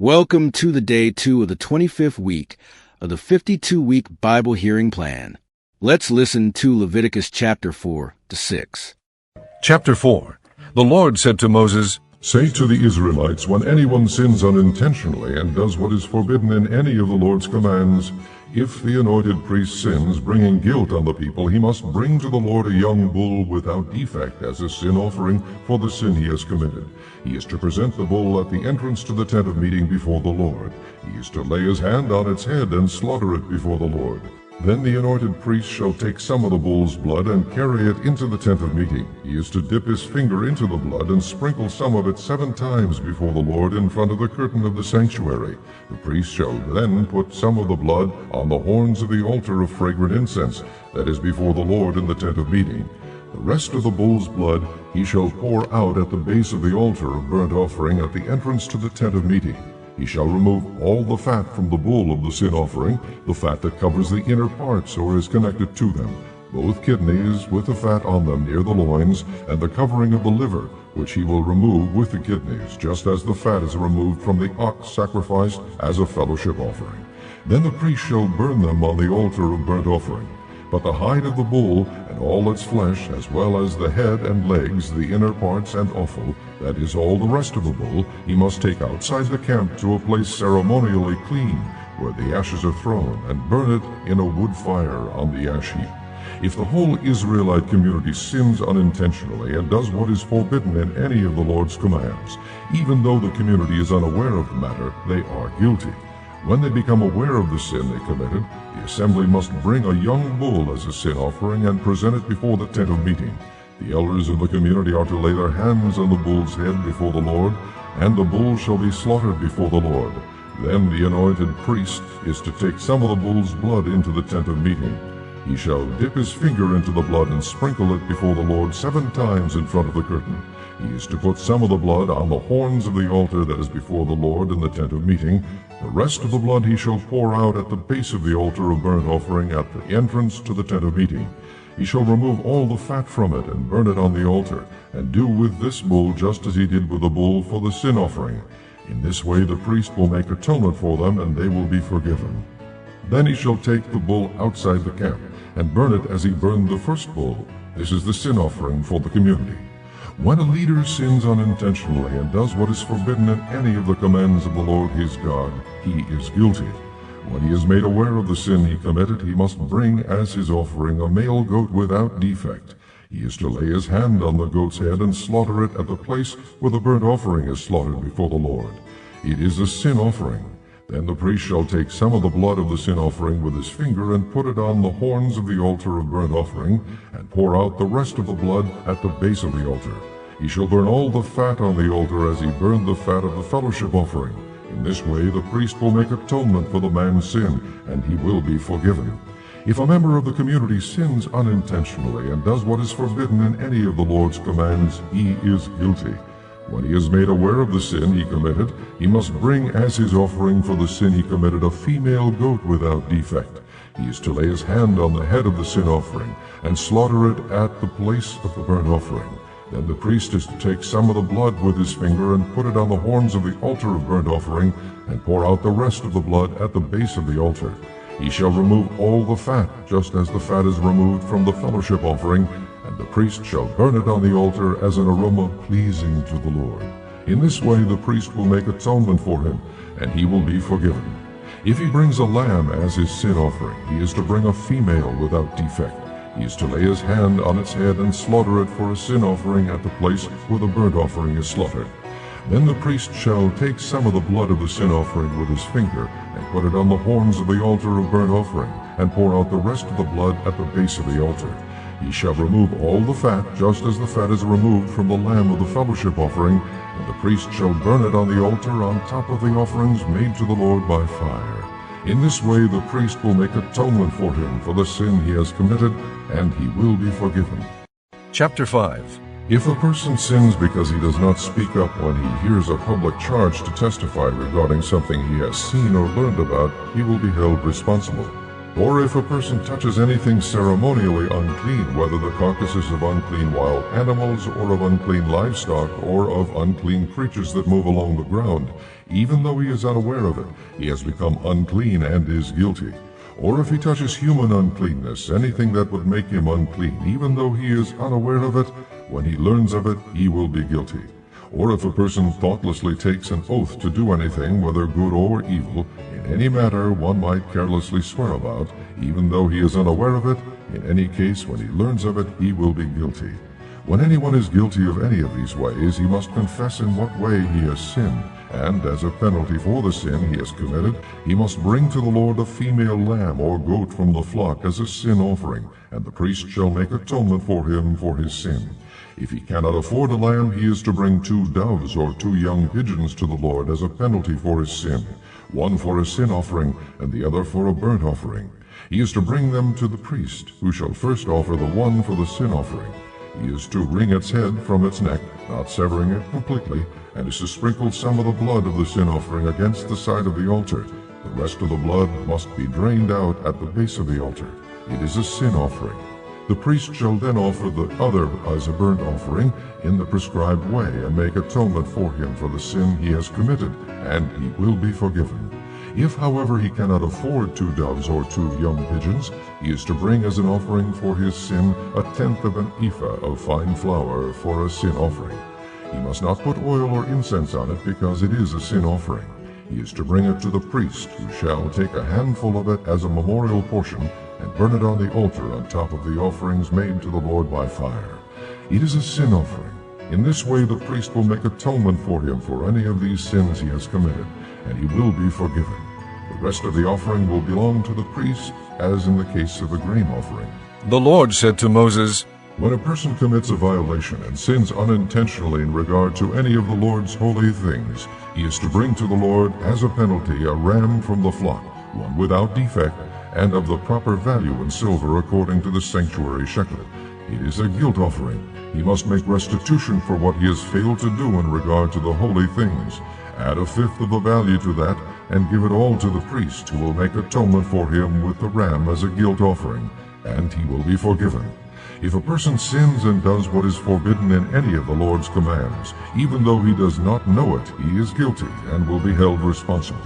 Welcome to the day 2 of the 25th week of the 52-week Bible hearing plan. Let's listen to Leviticus chapter 4 to 6. Chapter 4. The Lord said to Moses, "Say to the Israelites, when anyone sins unintentionally and does what is forbidden in any of the Lord's commands, if the anointed priest sins, bringing guilt on the people, he must bring to the Lord a young bull without defect as a sin offering for the sin he has committed. He is to present the bull at the entrance to the tent of meeting before the Lord. He is to lay his hand on its head and slaughter it before the Lord. Then the anointed priest shall take some of the bull's blood and carry it into the tent of meeting. He is to dip his finger into the blood and sprinkle some of it 7 times before the Lord in front of the curtain of the sanctuary. The priest shall then put some of the blood on the horns of the altar of fragrant incense that is before the Lord in the tent of meeting. The rest of the bull's blood he shall pour out at the base of the altar of burnt offering at the entrance to the tent of meeting. He shall remove all the fat from the bull of the sin offering, the fat that covers the inner parts or is connected to them, both kidneys with the fat on them near the loins, and the covering of the liver, which he will remove with the kidneys, just as the fat is removed from the ox sacrificed as a fellowship offering. Then the priest shall burn them on the altar of burnt offering. But the hide of the bull and all its flesh, as well as the head and legs, the inner parts and offal, that is all the rest of the bull, he must take outside the camp to a place ceremonially clean, where the ashes are thrown, and burn it in a wood fire on the ash heap. If the whole Israelite community sins unintentionally and does what is forbidden in any of the Lord's commands, even though the community is unaware of the matter, they are guilty. When they become aware of the sin they committed, the assembly must bring a young bull as a sin offering and present it before the tent of meeting. The elders of the community are to lay their hands on the bull's head before the Lord, and the bull shall be slaughtered before the Lord. Then the anointed priest is to take some of the bull's blood into the tent of meeting. He shall dip his finger into the blood and sprinkle it before the Lord 7 times in front of the curtain. He is to put some of the blood on the horns of the altar that is before the Lord in the tent of meeting. The rest of the blood he shall pour out at the base of the altar of burnt offering at the entrance to the tent of meeting. He shall remove all the fat from it and burn it on the altar, and do with this bull just as he did with the bull for the sin offering. In this way the priest will make atonement for them, and they will be forgiven. Then he shall take the bull outside the camp, and burn it as he burned the first bull. This is the sin offering for the community. When a leader sins unintentionally and does what is forbidden in any of the commands of the Lord his God, he is guilty. When he is made aware of the sin he committed, he must bring as his offering a male goat without defect. He is to lay his hand on the goat's head and slaughter it at the place where the burnt offering is slaughtered before the Lord. It is a sin offering. Then the priest shall take some of the blood of the sin offering with his finger and put it on the horns of the altar of burnt offering, and pour out the rest of the blood at the base of the altar. He shall burn all the fat on the altar as he burned the fat of the fellowship offering. In this way the priest will make atonement for the man's sin, and he will be forgiven. If a member of the community sins unintentionally and does what is forbidden in any of the Lord's commands, he is guilty. When he is made aware of the sin he committed, he must bring as his offering for the sin he committed a female goat without defect. He is to lay his hand on the head of the sin offering and slaughter it at the place of the burnt offering. Then the priest is to take some of the blood with his finger and put it on the horns of the altar of burnt offering, and pour out the rest of the blood at the base of the altar. He shall remove all the fat, just as the fat is removed from the fellowship offering, and the priest shall burn it on the altar as an aroma pleasing to the Lord. In this way the priest will make atonement for him, and he will be forgiven. If he brings a lamb as his sin offering, he is to bring a female without defect. He is to lay his hand on its head and slaughter it for a sin offering at the place where the burnt offering is slaughtered. Then the priest shall take some of the blood of the sin offering with his finger, and put it on the horns of the altar of burnt offering, and pour out the rest of the blood at the base of the altar. He shall remove all the fat, just as the fat is removed from the lamb of the fellowship offering, and the priest shall burn it on the altar on top of the offerings made to the Lord by fire. In this way the priest will make atonement for him for the sin he has committed, and he will be forgiven. Chapter 5. If a person sins because he does not speak up when he hears a public charge to testify regarding something he has seen or learned about, he will be held responsible. Or if a person touches anything ceremonially unclean, whether the carcasses of unclean wild animals, or of unclean livestock, or of unclean creatures that move along the ground, even though he is unaware of it, he has become unclean and is guilty. Or if he touches human uncleanness, anything that would make him unclean, even though he is unaware of it, when he learns of it, he will be guilty. Or if a person thoughtlessly takes an oath to do anything, whether good or evil, in any matter one might carelessly swear about, even though he is unaware of it, in any case when he learns of it, he will be guilty. When anyone is guilty of any of these ways, he must confess in what way he has sinned, and as a penalty for the sin he has committed, he must bring to the Lord a female lamb or goat from the flock as a sin offering, and the priest shall make atonement for him for his sin. If he cannot afford a lamb, he is to bring 2 doves or 2 young pigeons to the Lord as a penalty for his sin, one for a sin offering and the other for a burnt offering. He is to bring them to the priest, who shall first offer the one for the sin offering. He is to wring its head from its neck, not severing it completely, and is to sprinkle some of the blood of the sin offering against the side of the altar. The rest of the blood must be drained out at the base of the altar. It is a sin offering. The priest shall then offer the other as a burnt offering in the prescribed way, and make atonement for him for the sin he has committed, and he will be forgiven. If, however, he cannot afford 2 doves or 2 young pigeons, he is to bring as an offering for his sin 1/10 of an ephah of fine flour for a sin offering. He must not put oil or incense on it, because it is a sin offering. He is to bring it to the priest, who shall take a handful of it as a memorial portion, and burn it on the altar on top of the offerings made to the Lord by fire. It is a sin offering. In this way the priest will make atonement for him for any of these sins he has committed, and he will be forgiven. The rest of the offering will belong to the priest, as in the case of the grain offering. The Lord said to Moses, When a person commits a violation and sins unintentionally in regard to any of the Lord's holy things, he is to bring to the Lord as a penalty a ram from the flock, one without defect, and of the proper value in silver according to the sanctuary shekel. It is a guilt offering. He must make restitution for what he has failed to do in regard to the holy things. Add 1/5 of the value to that, and give it all to the priest, who will make atonement for him with the ram as a guilt offering, and he will be forgiven. If a person sins and does what is forbidden in any of the Lord's commands, even though he does not know it, he is guilty and will be held responsible.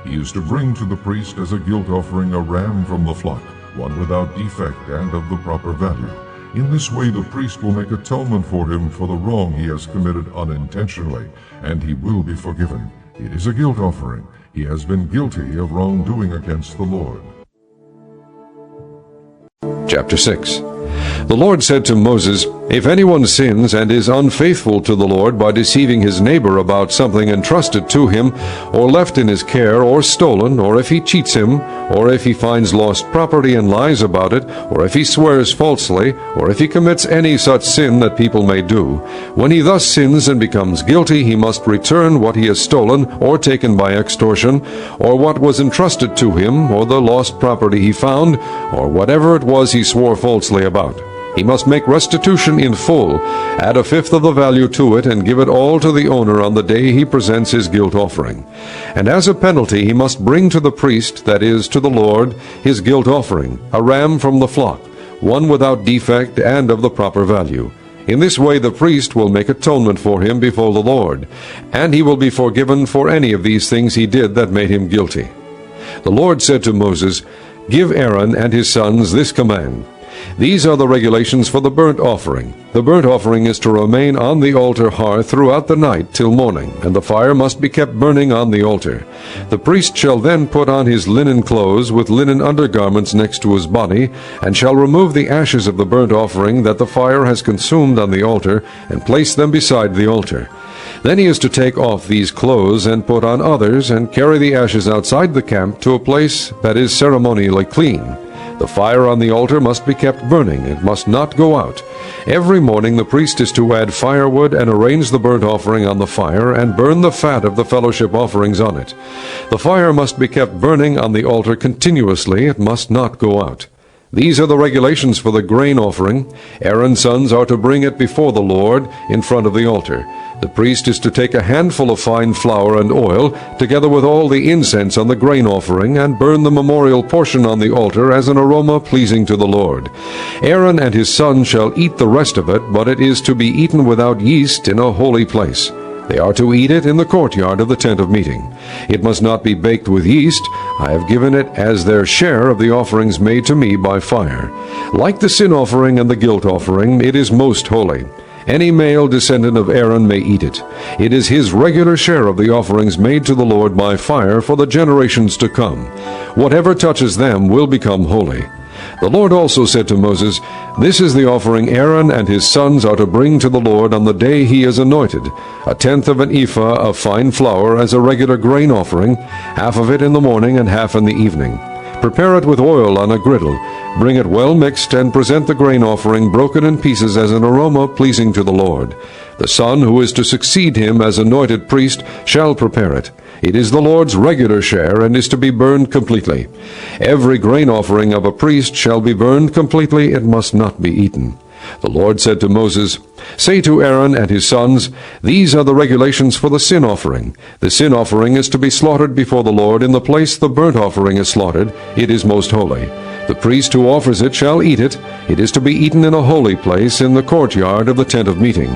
He is to bring to the priest as a guilt offering a ram from the flock, one without defect and of the proper value. In this way the priest will make atonement for him for the wrong he has committed unintentionally, and he will be forgiven. It is a guilt offering. He has been guilty of wrongdoing against the Lord. Chapter 6. The Lord said to Moses, If anyone sins and is unfaithful to the Lord by deceiving his neighbor about something entrusted to him, or left in his care, or stolen, or if he cheats him, or if he finds lost property and lies about it, or if he swears falsely, or if he commits any such sin that people may do, when he thus sins and becomes guilty, he must return what he has stolen or taken by extortion, or what was entrusted to him, or the lost property he found, or whatever it was he swore falsely about. He must make restitution in full, add 1/5 of the value to it, and give it all to the owner on the day he presents his guilt offering. And as a penalty he must bring to the priest, that is, to the Lord, his guilt offering, a ram from the flock, one without defect and of the proper value. In this way the priest will make atonement for him before the Lord, and he will be forgiven for any of these things he did that made him guilty. The Lord said to Moses, Give Aaron and his sons this command. These are the regulations for the burnt offering. The burnt offering is to remain on the altar hearth throughout the night till morning, and the fire must be kept burning on the altar. The priest shall then put on his linen clothes with linen undergarments next to his body, and shall remove the ashes of the burnt offering that the fire has consumed on the altar, and place them beside the altar. Then he is to take off these clothes and put on others, and carry the ashes outside the camp to a place that is ceremonially clean. The fire on the altar must be kept burning. It must not go out. Every morning the priest is to add firewood and arrange the burnt offering on the fire, and burn the fat of the fellowship offerings on it. The fire must be kept burning on the altar continuously. It must not go out. These are the regulations for the grain offering. Aaron's sons are to bring it before the Lord in front of the altar. The priest is to take a handful of fine flour and oil, together with all the incense on the grain offering, and burn the memorial portion on the altar as an aroma pleasing to the Lord. Aaron and his sons shall eat the rest of it, but it is to be eaten without yeast in a holy place. They are to eat it in the courtyard of the tent of meeting. It must not be baked with yeast. I have given it as their share of the offerings made to me by fire. Like the sin offering and the guilt offering, it is most holy. Any male descendant of Aaron may eat it. It is his regular share of the offerings made to the Lord by fire for the generations to come. Whatever touches them will become holy. The Lord also said to Moses, This is the offering Aaron and his sons are to bring to the Lord on the day he is anointed, 1/10 of an ephah of fine flour as a regular grain offering, half of it in the morning and half in the evening. Prepare it with oil on a griddle. Bring it well mixed, and present the grain offering broken in pieces as an aroma pleasing to the Lord. The son who is to succeed him as anointed priest shall prepare it. It is the Lord's regular share, and is to be burned completely. Every grain offering of a priest shall be burned completely. It must not be eaten. The Lord said to Moses, Say to Aaron and his sons, These are the regulations for the sin offering. The sin offering is to be slaughtered before the Lord in the place the burnt offering is slaughtered. It is most holy. The priest who offers it shall eat it. It is to be eaten in a holy place in the courtyard of the tent of meeting.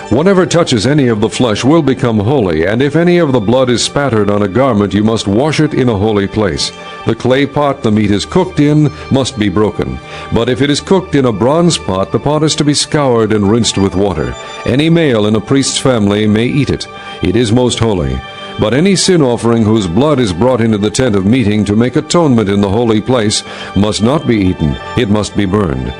Whatever touches any of the flesh will become holy, and if any of the blood is spattered on a garment, you must wash it in a holy place. The clay pot the meat is cooked in must be broken. But if it is cooked in a bronze pot, the pot is to be scoured and rinsed with water. Any male in a priest's family may eat it. It is most holy. But any sin offering whose blood is brought into the tent of meeting to make atonement in the holy place must not be eaten. It must be burned.